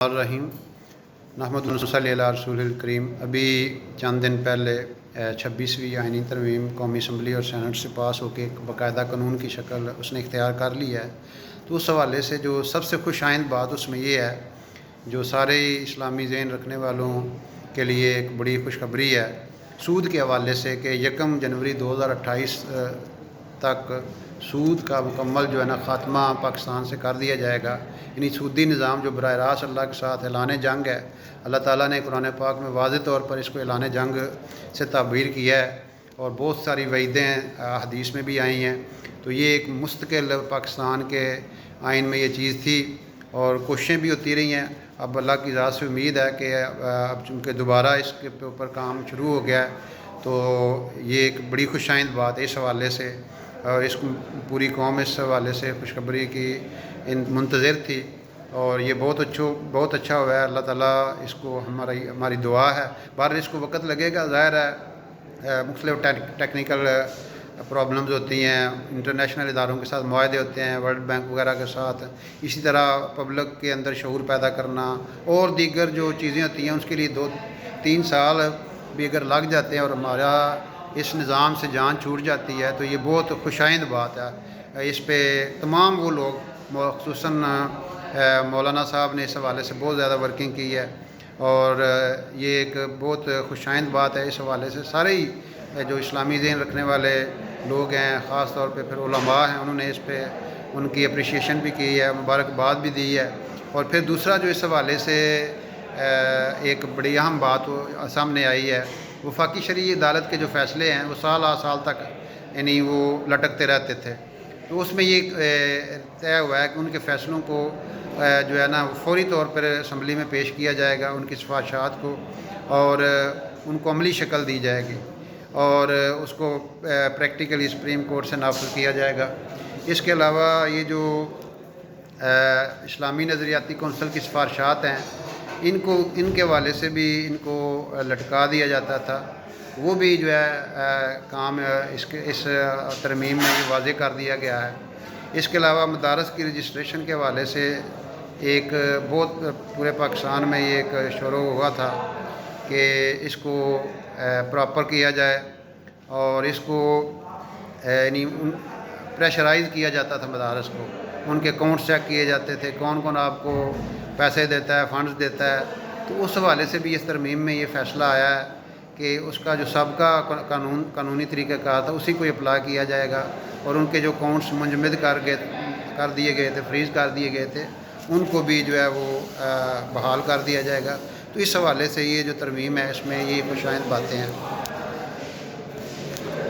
الرحیم نحمد صلی اللہ رسول الکریم۔ ابھی چند دن پہلے 26ویں آئینی ترمیم قومی اسمبلی اور سینٹ سے پاس ہو کے ایک باقاعدہ قانون کی شکل اس نے اختیار کر لی ہے، تو اس حوالے سے جو سب سے خوش آئند بات اس میں یہ ہے، جو سارے اسلامی ذہن رکھنے والوں کے لیے ایک بڑی خوشخبری ہے سود کے حوالے سے، کہ 1 جنوری 2028 تک سود کا مکمل جو ہے نا خاتمہ پاکستان سے کر دیا جائے گا۔ یعنی سودی نظام جو براہ راست اللہ کے ساتھ اعلان جنگ ہے، اللہ تعالیٰ نے قرآن پاک میں واضح طور پر اس کو اعلان جنگ سے تعبیر کیا ہے، اور بہت ساری وعیدیں حدیث میں بھی آئی ہیں۔ تو یہ ایک مستقل پاکستان کے آئین میں یہ چیز تھی، اور کوششیں بھی ہوتی رہی ہیں۔ اب اللہ کی ذات سے امید ہے کہ اب چونکہ دوبارہ اس کے اوپر کام شروع ہو گیا ہے، تو یہ ایک بڑی خوش آئند بات ہے اس حوالے سے، اور اس کو پوری قوم اس حوالے سے خوشخبری کی منتظر تھی، اور یہ بہت اچھا ہوا ہے۔ اللہ تعالیٰ اس کو ہماری دعا ہے۔ بہرحال اس کو وقت لگے گا، ظاہر ہے مختلف ٹیکنیکل پرابلمز ہوتی ہیں، انٹرنیشنل اداروں کے ساتھ معاہدے ہوتے ہیں، ورلڈ بینک وغیرہ کے ساتھ، اسی طرح پبلک کے اندر شعور پیدا کرنا اور دیگر جو چیزیں ہوتی ہیں، اس کے لیے 2-3 سال بھی اگر لگ جاتے ہیں اور ہمارا اس نظام سے جان چھوٹ جاتی ہے، تو یہ بہت خوش آئند بات ہے۔ اس پہ تمام وہ لوگ، خصوصاً مولانا صاحب نے اس حوالے سے بہت زیادہ ورکنگ کی ہے، اور یہ ایک بہت خوش آئند بات ہے۔ اس حوالے سے سارے ہی جو اسلامی ذہن رکھنے والے لوگ ہیں، خاص طور پہ پھر علماء ہیں، انہوں نے اس پہ ان کی اپریشیشن بھی کی ہے، مبارکباد بھی دی ہے۔ اور پھر دوسرا جو اس حوالے سے ایک بڑی اہم بات سامنے آئی ہے، وفاقی شرعی عدالت کے جو فیصلے ہیں وہ سال تک یعنی وہ لٹکتے رہتے تھے، تو اس میں یہ طے ہوا ہے کہ ان کے فیصلوں کو جو ہے نا فوری طور پر اسمبلی میں پیش کیا جائے گا، ان کی سفارشات کو، اور ان کو عملی شکل دی جائے گی، اور اس کو پریکٹیکلی سپریم کورٹ سے نافذ کیا جائے گا۔ اس کے علاوہ یہ جو اسلامی نظریاتی کونسل کی سفارشات ہیں، ان کے حوالے سے بھی ان کو لٹکا دیا جاتا تھا، وہ بھی جو ہے کام اس ترمیم میں بھی واضح کر دیا گیا ہے۔ اس کے علاوہ مدارس کی رجسٹریشن کے حوالے سے ایک بہت پورے پاکستان میں یہ ایک شور ہوا تھا کہ اس کو پراپر کیا جائے، اور اس کو یعنی پریشرائز کیا جاتا تھا مدارس کو، ان کے اکاؤنٹس چیک کیے جاتے تھے، کون آپ کو پیسے دیتا ہے، فنڈز دیتا ہے۔ تو اس حوالے سے بھی اس ترمیم میں یہ فیصلہ آیا ہے کہ اس کا جو سابقہ قانونی طریقہ کار تھا اسی کو اپلائی کیا جائے گا، اور ان کے جو اکاؤنٹس منجمد کر دیے گئے تھے، فریز کر دیے گئے تھے، ان کو بھی جو ہے وہ بحال کر دیا جائے گا۔ تو اس حوالے سے یہ جو ترمیم ہے، اس میں یہ خوش آئند باتیں ہیں۔